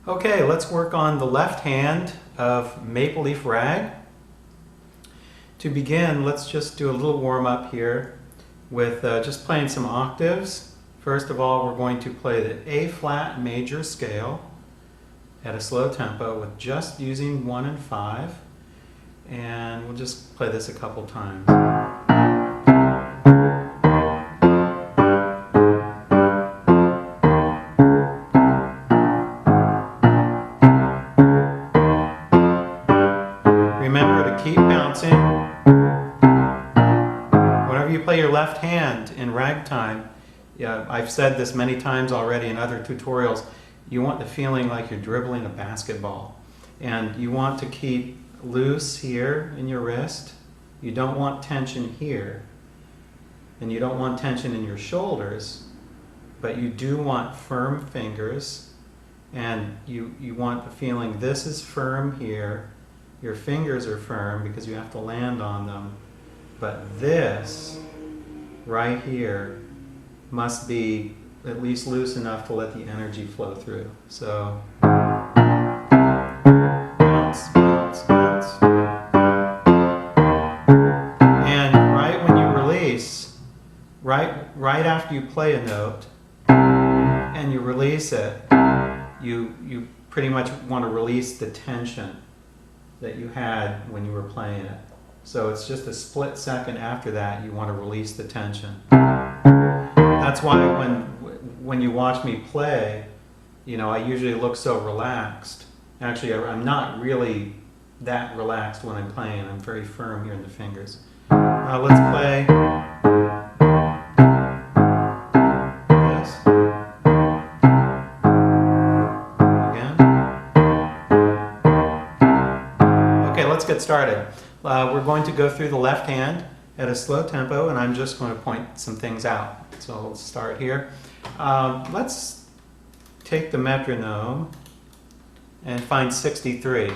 Okay, let's work on the left hand of Maple Leaf Rag. To begin, let's just do a little warm-up here with just playing some octaves. First of all, we're going to play the A-flat major scale at a slow tempo with just using 1 and 5. And we'll just play this a couple times. Remember to keep bouncing. Whenever you play your left hand in ragtime, I've said this many times already in other tutorials, you want the feeling like you're dribbling a basketball. And you want to keep loose here in your wrist. You don't want tension here. And you don't want tension in your shoulders, but you do want firm fingers. And you want the feeling this is firm here. Your fingers are firm because you have to land on them. But this right here must be at least loose enough to let the energy flow through. So bounce, bounce, bounce. And right when you release, right after you play a note and you release it, you pretty much want to release the tension that you had when you were playing it. So it's just a split second after that you want to release the tension. That's why when you watch me play, I usually look so relaxed. Actually, I'm not really that relaxed when I'm playing. I'm very firm here in the fingers. Let's play this. Again. Okay, let's get started. We're going to go through the left hand at a slow tempo, and I'm just going to point some things out. So let's start here. Let's take the metronome and find 63.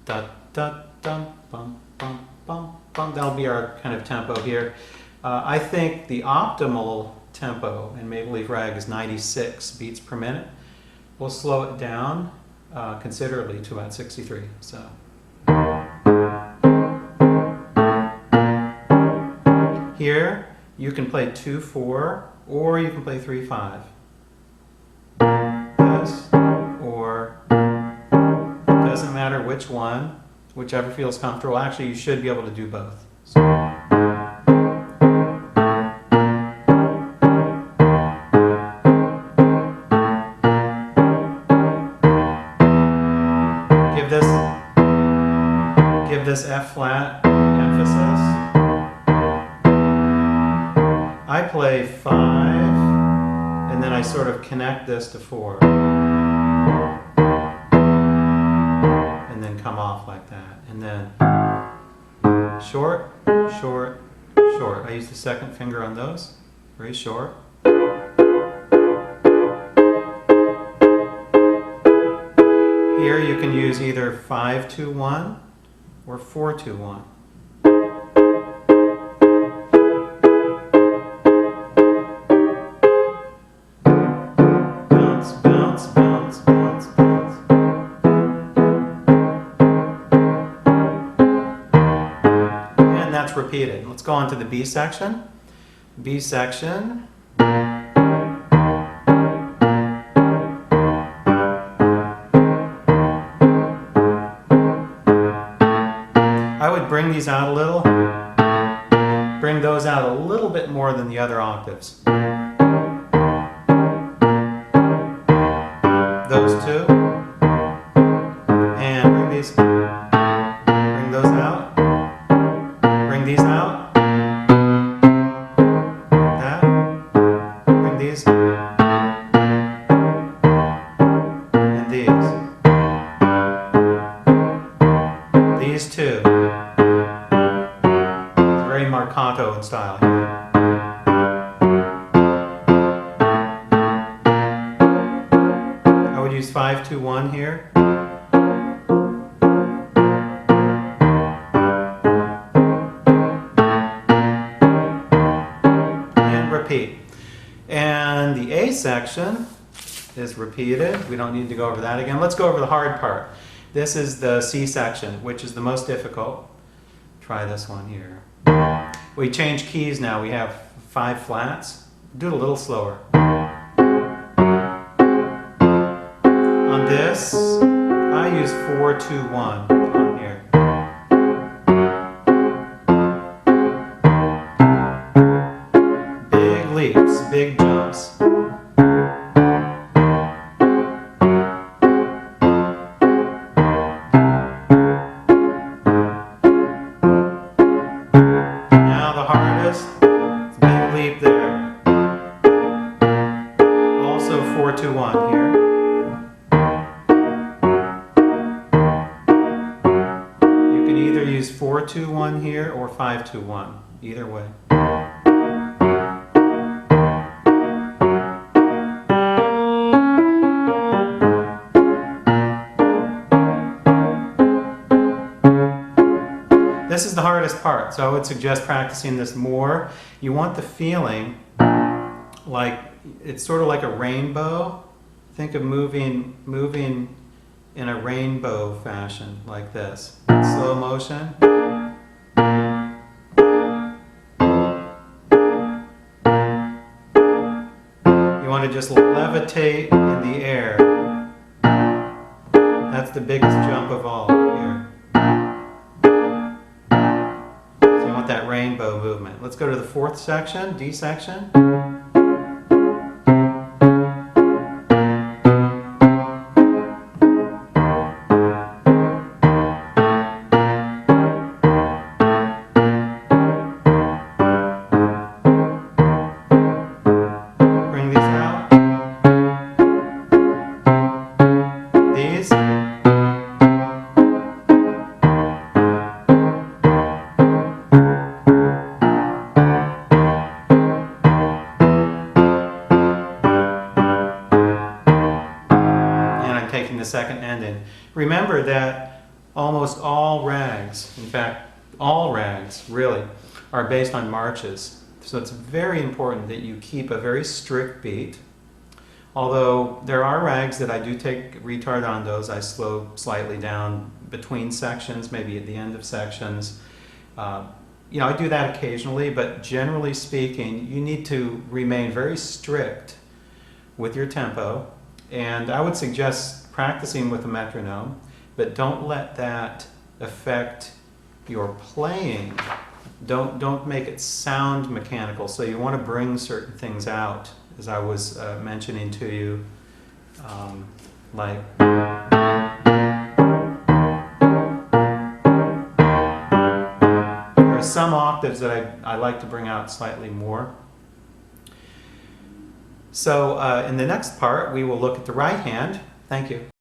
Da da dum bum bum bum bum. That'll be our kind of tempo here. I think the optimal tempo in Maple Leaf Rag is 96 beats per minute. We'll slow it down considerably to about 63. So. Here, you can play 2/4, or you can play 3/5. This, or it doesn't matter which one, whichever feels comfortable. Actually, you should be able to do both. So. Give this F flat emphasis. I play 5, and then I sort of connect this to 4. And then come off like that. And then short, short, short. I use the second finger on those. Very short. Here you can use either 5-2-1 or 4-2-1. Repeated. Let's go on to the B section. B section. I would bring these out a little. Bring those out a little bit more than the other octaves. Those two. And bring these. Bring those out. Bring these out. That. Bring these. And these. These two. It's very marcato in style here. I would use 5-2-1 here. And repeat. And the A section, is repeated. We don't need to go over that again. Let's go over the hard part. This is the C section, which is the most difficult. Try this one here. We change keys now. We have 5 flats. Do it a little slower. On this, I use 4-2-1 on here. Big leaps, big jumps. Now the hardest, big leap there. Also 4-2-1 here. You can either use 4-2-1 here or 5-2-1, either way. This is the hardest part, so I would suggest practicing this more. You want the feeling like it's sort of like a rainbow. Think of moving in a rainbow fashion like this. Slow motion. You want to just levitate in the air. That's the biggest jump of all here. That rainbow movement. Let's go to the 4th section, D section. Bring these out. These. Taking the second ending. Remember that almost all rags, in fact, all rags really, are based on marches. So it's very important that you keep a very strict beat. Although there are rags that I do take retardandos, I slow slightly down between sections, maybe at the end of sections. I do that occasionally, but generally speaking, you need to remain very strict with your tempo. And I would suggest practicing with a metronome, but don't let that affect your playing. Don't make it sound mechanical. So you want to bring certain things out, as I was mentioning to you, like there are some octaves that I like to bring out slightly more. So in the next part, we will look at the right hand. Thank you.